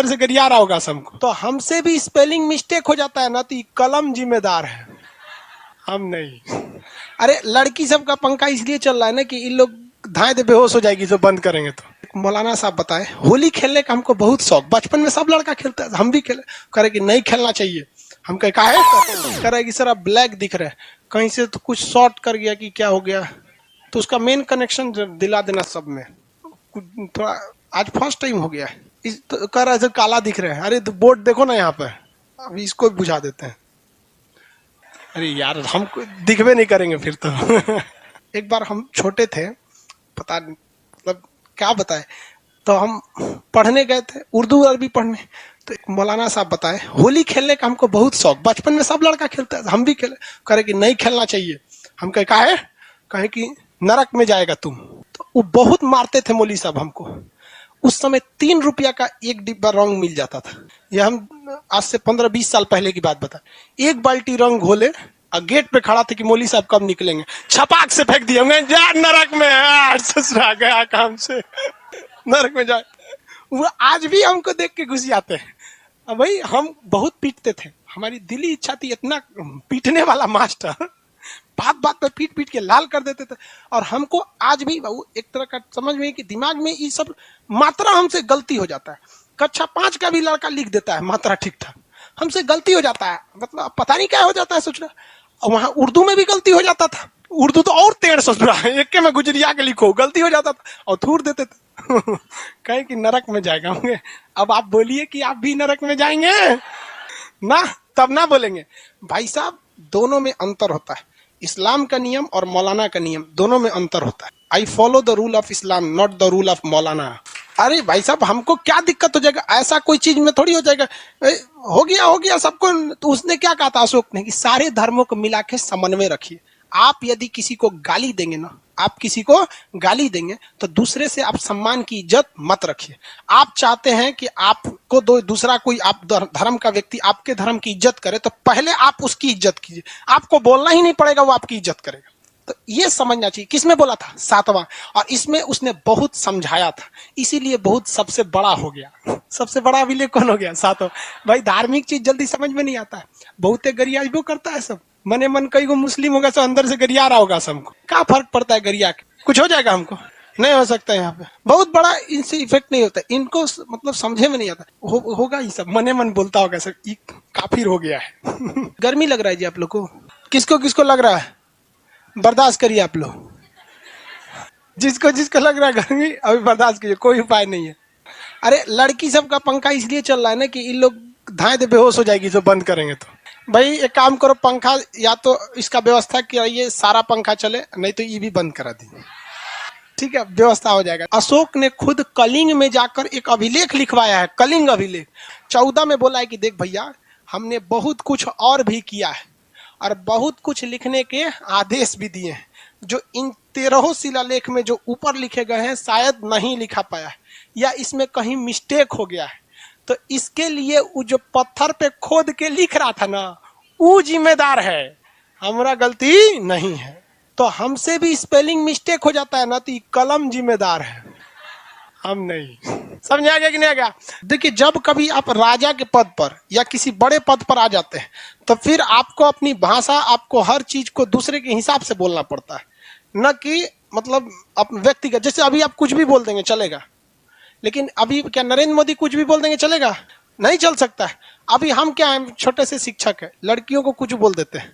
अंदर से गरिया रहा होगा सबको। तो हमसे भी स्पेलिंग मिस्टेक हो जाता है ना, तो कलम जिम्मेदार है, हम नहीं। अरे लड़की सब का पंखा इसलिए चल रहा है ना कि इन लोग धाए दे बेहोश हो जाएगी जो बंद करेंगे तो। मौलाना साहब बताए, होली खेलने का हमको बहुत शौक, बचपन में सब लड़का खेलता है, हम भी खेले। करे कि नहीं खेलना चाहिए। हम कहे का है, करे कि सर अब ब्लैक दिख रहा है, कहीं से तो कुछ शॉर्ट कर गया कि क्या हो गया, तो उसका मेन कनेक्शन दिला देना सब में। थोड़ा आज फर्स्ट टाइम हो गया है, तो कह रहा है काला दिख रहा है। अरे तो बोर्ड देखो ना यहाँ पे, अभी इसको बुझा देते हैं। अरे यार हम दिखवे नहीं करेंगे फिर तो। एक बार हम छोटे थे, पता मतलब क्या बताए, तो हम पढ़ने गए थे उर्दू अरबी पढ़ने, तो एक मौलाना साहब बताए होली खेलने का हमको बहुत शौक, बचपन में सब लड़का खेलता है, हम भी खेले। करे कि नहीं खेलना चाहिए। हम कहे का है, कहे कि नरक में जाएगा तुम। तो वो बहुत मारते थे मौली साहब हमको। उस समय 3 रुपया का एक डिब्बा रंग मिल जाता था। यह हम आज से 15-20 साल पहले की बात बता। एक बाल्टी रंग घोले और गेट पे खड़ा थे कि मौली साहब कब निकलेंगे, छपाक से फेंक दिए, जा नरक में, ससुरा गया काम से, नरक में जाए। वो आज भी हमको देख के घुस जाते हैं। भाई हम बहुत पीटते थे, हमारी दिली इच्छा थी इतना पीटने वाला मास्टर, बात बात पे पीट पीट के लाल कर देते थे। और हमको आज भी एक तरह का समझ में कि दिमाग में ये सब मात्रा हमसे गलती हो जाता है। कक्षा 5 का भी लड़का लिख देता है मात्रा ठीक ठाक, हमसे गलती हो जाता है, मतलब पता नहीं क्या हो जाता है सोच रहा। और वहां उर्दू में भी गलती हो जाता था, उर्दू तो और टेढ़ सोच रहा है, एक में गुजरिया के लिखो, गलती हो जाता था और थूर देते थे। कहे कि नरक में जाएगा होंगे। अब आप बोलिए कि आप भी नरक में जाएंगे ना, तब ना बोलेंगे। भाई साहब दोनों में अंतर होता है, इस्लाम का नियम और मौलाना का नियम, दोनों में अंतर होता है। I follow the rule of Islam not the rule of मौलाना। अरे भाई साहब हमको क्या दिक्कत हो जाएगा, ऐसा कोई चीज में थोड़ी हो जाएगा। हो गया सबको। तो उसने क्या कहा था अशोक ने कि सारे धर्मों को मिला के समन्वय रखिए। आप यदि किसी को गाली देंगे ना, आप किसी को गाली देंगे तो दूसरे से आप सम्मान की इज्जत मत रखिए। आप चाहते हैं कि आपको दूसरा कोई आप धर्म का व्यक्ति आपके धर्म की इज्जत करे, तो पहले आप उसकी इज्जत कीजिए। आपको बोलना ही नहीं पड़ेगा, वो आपकी इज्जत करेगा। तो ये समझना चाहिए। किसमें बोला था? 7वां। और इसमें उसने बहुत समझाया था, इसीलिए बहुत सबसे बड़ा हो गया। सबसे बड़ा अभिलेख कौन हो गया? 7वां। भाई धार्मिक चीज जल्दी समझ में नहीं आता है, बहुते गरिया वो करता है सब। मने मन कई को मुस्लिम होगा तो अंदर से गरिया रहा होगा सबको। क्या फर्क पड़ता है गरिया के? कुछ हो जाएगा हमको? नहीं हो सकता है। यहाँ पे बहुत बड़ा इनसे इफेक्ट नहीं होता, इनको मतलब समझे में नहीं आता। होगा ही सब, मने मन बोलता होगा सब, काफिर हो गया है। गर्मी लग रहा है जी आप लोग को? किसको किसको लग रहा है? बर्दाश्त करिए आप लोग, जिसको जिसको लग रहा है गर्मी अभी बर्दाश्त कीजिए, कोई उपाय नहीं है। अरे लड़की सब का पंखा इसलिए चल रहा है ना कि इन लोग धाए दे बेहोश हो जाएगी जो बंद करेंगे तो। भाई एक काम करो, पंखा या तो इसका व्यवस्था कराइए, सारा पंखा चले, नहीं तो ये भी बंद करा दीजिए, ठीक है, व्यवस्था हो जाएगा। अशोक ने खुद कलिंग में जाकर एक अभिलेख लिखवाया है, कलिंग अभिलेख। 14 में बोला है कि देख भैया हमने बहुत कुछ और भी किया है और बहुत कुछ लिखने के आदेश भी दिए हैं, जो इन 13 शिलालेख में जो ऊपर लिखे गए हैं शायद नहीं लिखा पाया है या इसमें कहीं मिस्टेक हो गया है। तो इसके लिए वो जो पत्थर पे खोद के लिख रहा था ना, वो जिम्मेदार है, हमारा गलती नहीं है। तो हमसे भी स्पेलिंग मिस्टेक हो जाता है ना, तो कलम जिम्मेदार है, हम नहीं। समझ आ गया कि नहीं आ गया? देखिए जब कभी आप राजा के पद पर या किसी बड़े पद पर आ जाते हैं तो फिर आपको अपनी भाषा, आपको हर चीज को दूसरे के हिसाब से बोलना पड़ता है, न कि मतलब व्यक्तिगत। जैसे अभी आप कुछ भी बोल देंगे चलेगा, लेकिन अभी क्या नरेंद्र मोदी कुछ भी बोल देंगे चलेगा? नहीं चल सकता है। अभी हम क्या है, छोटे से शिक्षक है, लड़कियों को कुछ बोल देते हैं,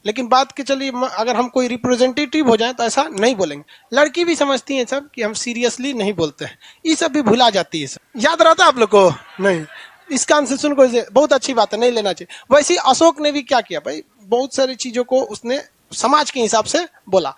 लेकिन बात के चलिए अगर हम कोई रिप्रेजेंटेटिव हो जाए तो ऐसा नहीं बोलेंगे। लड़की भी समझती है सब कि हम सीरियसली नहीं बोलते हैं, ये सब भी भुला जाती है। सब याद रहता है आप लोग को? नहीं, इसका आंसर सुन को बहुत अच्छी बात है, नहीं लेना चाहिए। वैसे अशोक ने भी क्या किया भाई, बहुत सारी चीजों को उसने समाज के हिसाब से बोला।